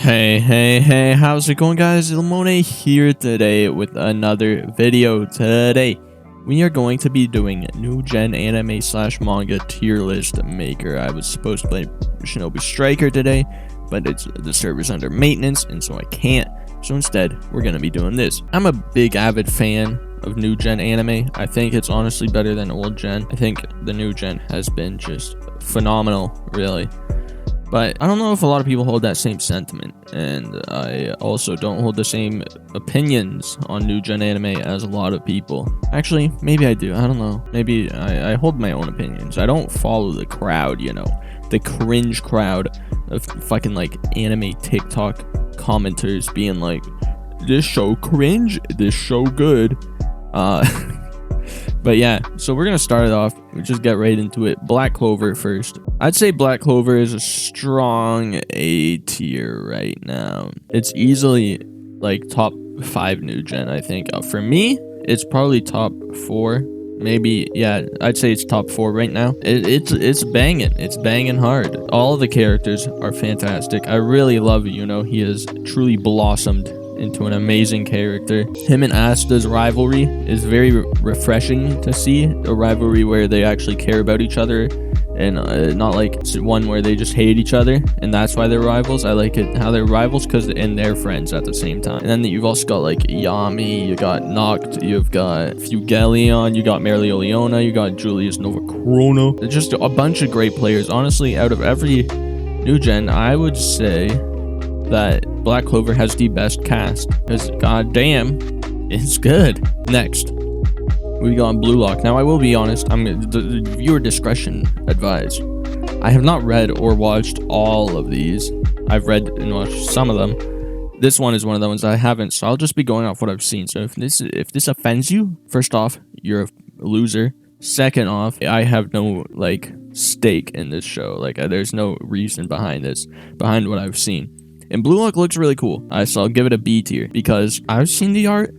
Hey, how's it going, guys? Limone here today with another video. Today, we are going to be doing new gen anime slash manga tier list maker. I was supposed to play Shinobi Striker today, but the server's under maintenance, and so I can't. So instead, we're going to be doing this. I'm a big avid fan of new gen anime. I think it's honestly better than old gen. I think the new gen has been just phenomenal, really. But I don't know if a lot of people hold that same sentiment, and I also don't hold the same opinions on new gen anime as a lot of people. Actually, maybe I do. I don't know. Maybe I hold my own opinions. I don't follow the crowd, you know, the cringe crowd of fucking like anime TikTok commenters being like, this show cringe, this show good. But yeah, so we're gonna start it off. We just get right into it. Black Clover first. I'd say Black Clover is a strong A tier right now. It's easily like top 5 new gen, I think. For me, it's probably top 4. Maybe, yeah, I'd say it's top 4 right now. It's banging. It's banging hard. All the characters are fantastic. I really love Yuno. He has truly blossomed into an amazing character. Him and Asta's rivalry is very refreshing to see. A rivalry where they actually care about each other and not like one where they just hate each other and that's why they're rivals. I like it how they're rivals and they're friends at the same time. And then you've also got like Yami, you got Noct, you've got Fugelion, you got Mereoleona, you got Julius Novachrono. Just a bunch of great players. Honestly, out of every new gen, I would say that Black Clover has the best cast, because goddamn, it's good. Next, we got Blue Lock. Now, I will be honest, the viewer discretion advised. I have not read or watched all of these. I've read and watched some of them. This one is one of the ones I haven't, so I'll just be going off what I've seen. So if this offends you, first off, you're a loser. Second off, I have no like stake in this show. Like there's no reason behind what I've seen. And Blue Lock looks really cool. So I'll give it a B tier because I've seen the art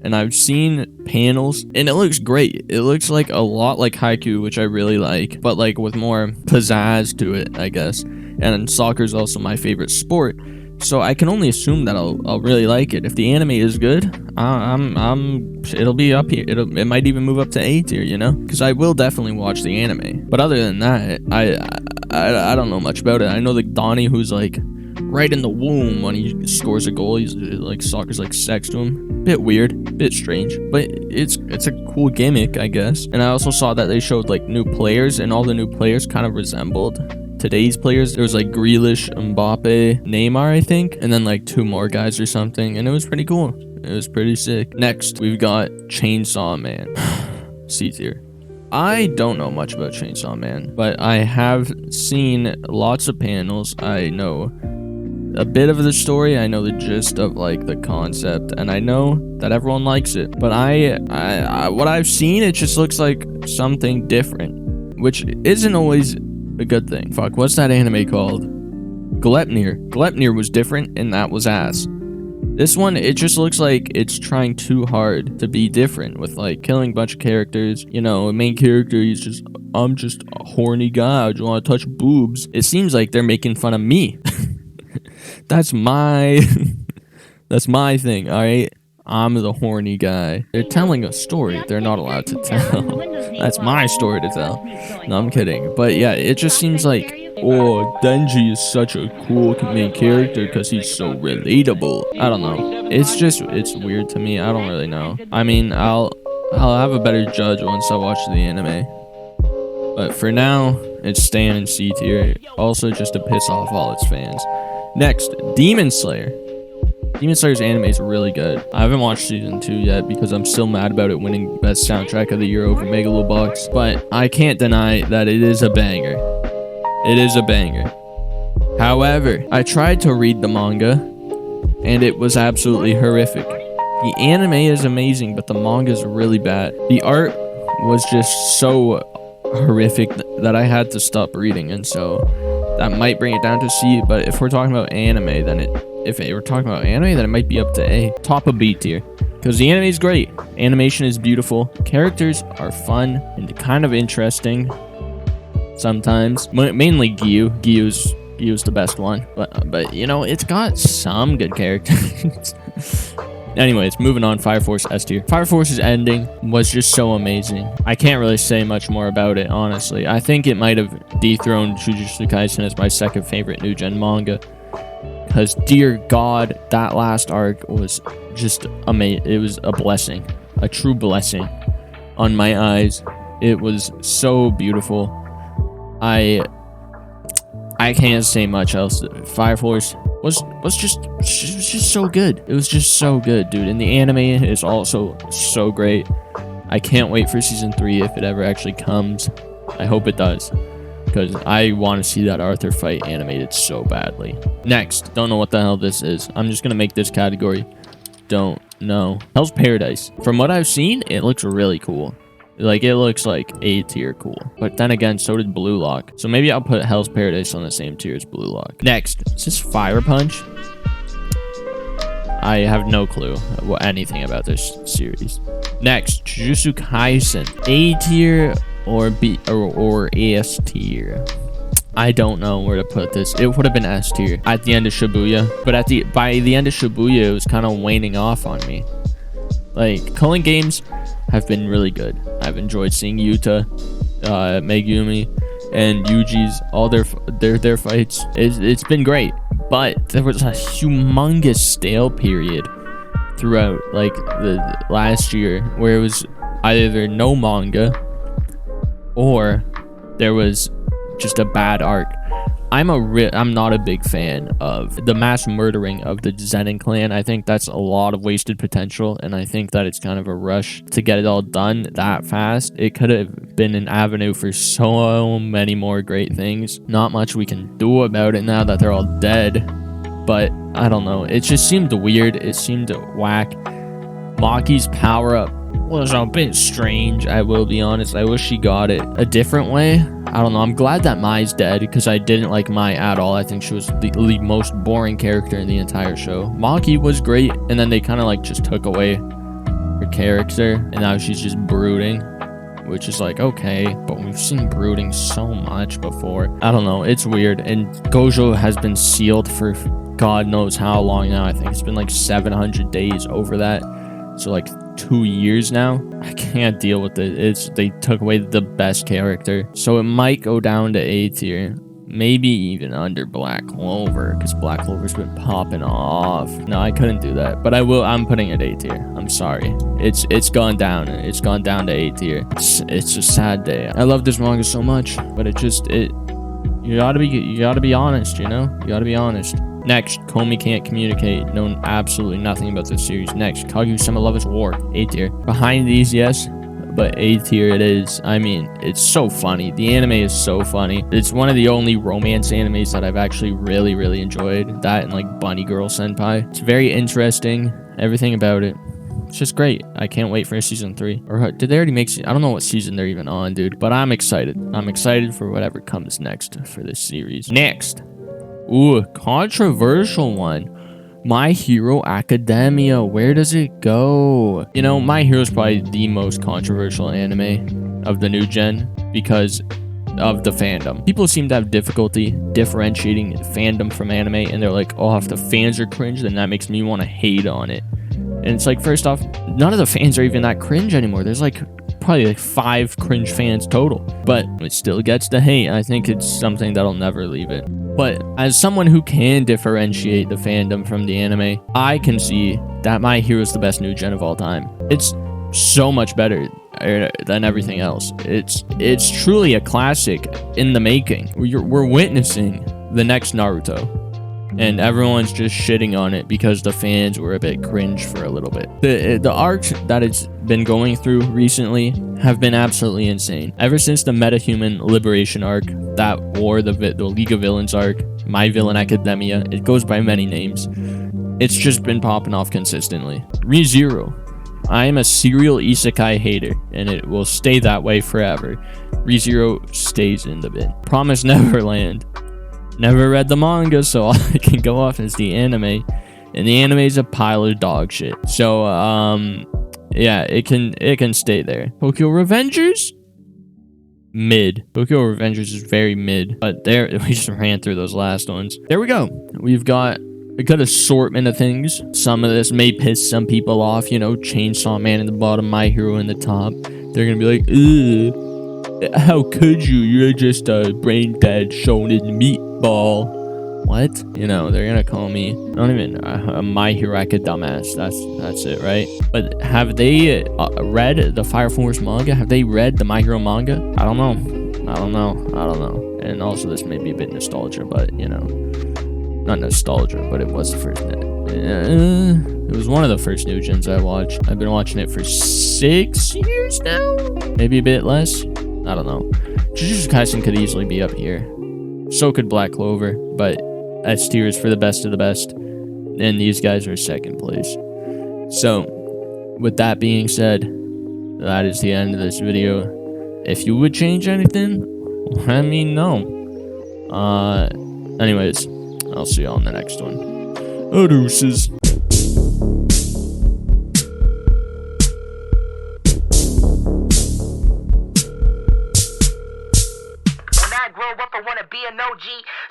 and I've seen panels and it looks great. It looks like a lot like Haikyuu, which I really like, but like with more pizzazz to it, I guess. And soccer is also my favorite sport, so I can only assume that I'll really like it. If the anime is good, it'll be up here. It might even move up to A tier, you know, because I will definitely watch the anime. But other than that, I don't know much about it. I know the Donnie who's like right in the womb when he scores a goal. He's like soccer's like sex to him. Bit weird, bit strange, but it's a cool gimmick, I guess. And I also saw that they showed like new players, and all the new players kind of resembled today's players. There was like Grealish, Mbappe, Neymar, I think, and then like 2 more guys or something, and it was pretty cool. It was pretty sick. Next, we've got Chainsaw Man. C tier. I don't know much about Chainsaw Man, but I have seen lots of panels. I know a bit of the story. I know the gist of like the concept, and I know that everyone likes it. But I what I've seen, it just looks like something different, which isn't always a good thing. Fuck, what's that anime called? Gleipnir. Gleipnir was different, and that was ass. This one, it just looks like it's trying too hard to be different with like killing a bunch of characters. You know, a main character, I'm just a horny guy. I just want to touch boobs. It seems like they're making fun of me. That's my thing, all right? I'm the horny guy. They're telling a story they're not allowed to tell. That's my story to tell. No, I'm kidding. But yeah, it just seems like, oh, Denji is such a cool main character because he's so relatable. I don't know. It's weird to me. I don't really know. I mean, I'll have a better judge once I watch the anime. But for now, it's staying in C tier. Also, just to piss off all its fans. Next, Demon Slayer. Demon Slayer's anime is really good. I haven't watched season 2 yet because I'm still mad about it winning best soundtrack of the year over Megalobox, but I can't deny that it is a banger. It is a banger. However, I tried to read the manga and it was absolutely horrific. The anime is amazing, but the manga is really bad. The art was just so horrific that I had to stop reading, and so that might bring it down to C. But if we're talking about anime, then it might be up to A. Top of B tier, because the anime is great. Animation is beautiful. Characters are fun and kind of interesting sometimes. Mainly Gyu. Gyu's He was the best one, but you know, it's got some good characters. Anyways, moving on. Fire Force S tier. Fire Force's ending was just so amazing. I can't really say much more about it, honestly. I think it might have dethroned Jujutsu Kaisen as my second favorite new gen manga, because dear God, that last arc was just amazing. It was a blessing, a true blessing on my eyes. It was so beautiful. I can't say much else. Fire Force was just so good. It was just so good, dude. And the anime is also so great. I can't wait for season 3 if it ever actually comes. I hope it does, because I want to see that Arthur fight animated so badly. Next, don't know what the hell this is. I'm just gonna make this category don't know. Hell's Paradise. From what I've seen, it looks really cool. Like, it looks like A tier cool. But then again, so did Blue Lock. So maybe I'll put Hell's Paradise on the same tier as Blue Lock. Next, is this Fire Punch? I have no clue anything about this series. Next, Jujutsu Kaisen. A tier or B or S tier? I don't know where to put this. It would have been S tier at the end of Shibuya. But by the end of Shibuya, it was kind of waning off on me. Like, Culling games have been really good. I've enjoyed seeing Yuta, Megumi, and Yuji's all their fights. It's been great, but there was a humongous stale period throughout, like, the last year, where it was either no manga or there was just a bad arc. I'm not a big fan of the mass murdering of the Zenin clan. I think that's a lot of wasted potential, and I think that it's kind of a rush to get it all done that fast. It could have been an avenue for so many more great things. Not much we can do about it now that they're all dead, but I don't know. It just seemed weird. It seemed whack. Maki's power-up was a bit strange, I will be honest. I wish she got it a different way. I don't know. I'm glad that Mai's dead, because I didn't like Mai at all. I think she was the most boring character in the entire show. Maki was great, and then they kind of like just took away her character, and now she's just brooding, which is like, okay, but we've seen brooding so much before. I don't know. It's weird. And Gojo has been sealed for God knows how long now. I think it's been like 700 days over that. So like 2 years now. I can't deal with it. They took away the best character, so it might go down to A tier, maybe even under Black Clover, because Black Clover's been popping off. No, I couldn't do that, but I'm putting it A tier. I'm sorry. It's gone down. It's gone down to A tier. It's a sad day. I love this manga so much, but you gotta be honest, you know? You gotta be honest. Next, Komi can't communicate. Know absolutely nothing about this series. Next, Kaguya-sama Love is War. A tier. Behind these, yes, but A tier it is. I mean, it's so funny. The anime is so funny. It's one of the only romance animes that I've actually really enjoyed. That and like Bunny Girl Senpai. It's very interesting. Everything about it. It's just great. I can't wait for season 3. Or did they already make? I don't know what season they're even on, dude. But I'm excited. I'm excited for whatever comes next for this series. Next. Ooh, controversial one. My Hero Academia. Where does it go? You know, My Hero is probably the most controversial anime of the new gen because of the fandom. People seem to have difficulty differentiating fandom from anime, and they're like, oh, if the fans are cringe, then that makes me want to hate on it. And it's like, first off, none of the fans are even that cringe anymore. There's like probably like 5 cringe fans total, but it still gets the hate. I think it's something that'll never leave it. But as someone who can differentiate the fandom from the anime, I can see that My Hero is the best new gen of all time. It's so much better than everything else. It's truly a classic in the making. We're witnessing the next Naruto, and everyone's just shitting on it because the fans were a bit cringe for a little bit. The arcs that it's been going through recently have been absolutely insane. Ever since the Metahuman Liberation arc, that war, the League of Villains arc, My Villain Academia, it goes by many names. It's just been popping off consistently. ReZero. I am a serial isekai hater, and it will stay that way forever. ReZero stays in the bin. Promise Neverland. Never read the manga, so all I can go off is the anime, and the anime is a pile of dog shit. So yeah, it can stay there. Tokyo Revengers. mid. Tokyo Revengers is very mid, but there we just ran through those last ones. There we go. We've got a good assortment of things. Some of this may piss some people off, you know, Chainsaw Man in the bottom, My Hero in the top. They're gonna be like, ugh, how could you? You're just a brain dead shonen meatball. What? You know, they're gonna call me, I don't even, a My Hero dumbass. That's it, right? But have they read the Fire Force manga? Have they read the My Hero manga? I don't know. And also, this may be a bit nostalgia, but, you know, not nostalgia, but it was the first, it was one of the first new gens I watched. I've been watching it for 6 years now? Maybe a bit less? I don't know. Jujutsu Kaisen could easily be up here. So could Black Clover, but S tier is for the best of the best, and these guys are second place. So, with that being said, that is the end of this video. If you would change anything, let me know. Anyways, I'll see you on the next one. Deuces. Be an OG,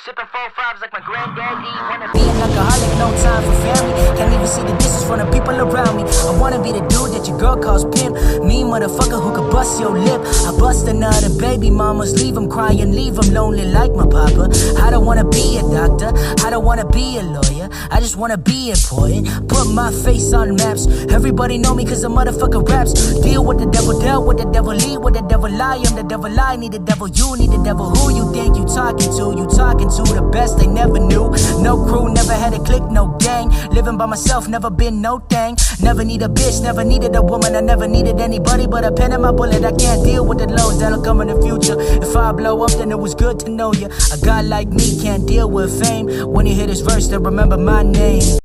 sipping 4-5s like my granddaddy. Wanna be an alcoholic, no time for family. Can't even see the dishes from the people around me. I wanna be the dude that your girl calls pimp. Me, motherfucker, who could bust your lip. I bust another baby mamas, leave them crying, leave them lonely like my papa. I don't wanna be a doctor, I don't wanna be a lawyer. I just wanna be important, put my face on maps. Everybody know me cause the motherfucker raps. Deal with the devil, dealt with the devil, lead with the devil, lie. I'm the devil, I need the devil, you need the devil. Who you think you talking to? You talking to the best they never knew. No crew, never had a clique, no gang. Living by myself, never been no thing. Never need a bitch, never needed a woman. I never needed anybody but a pen and my bullet. I can't deal with the lows that'll come in the future. If I blow up, then it was good to know you. A guy like me can't deal with fame. When you hear this verse, then remember my name.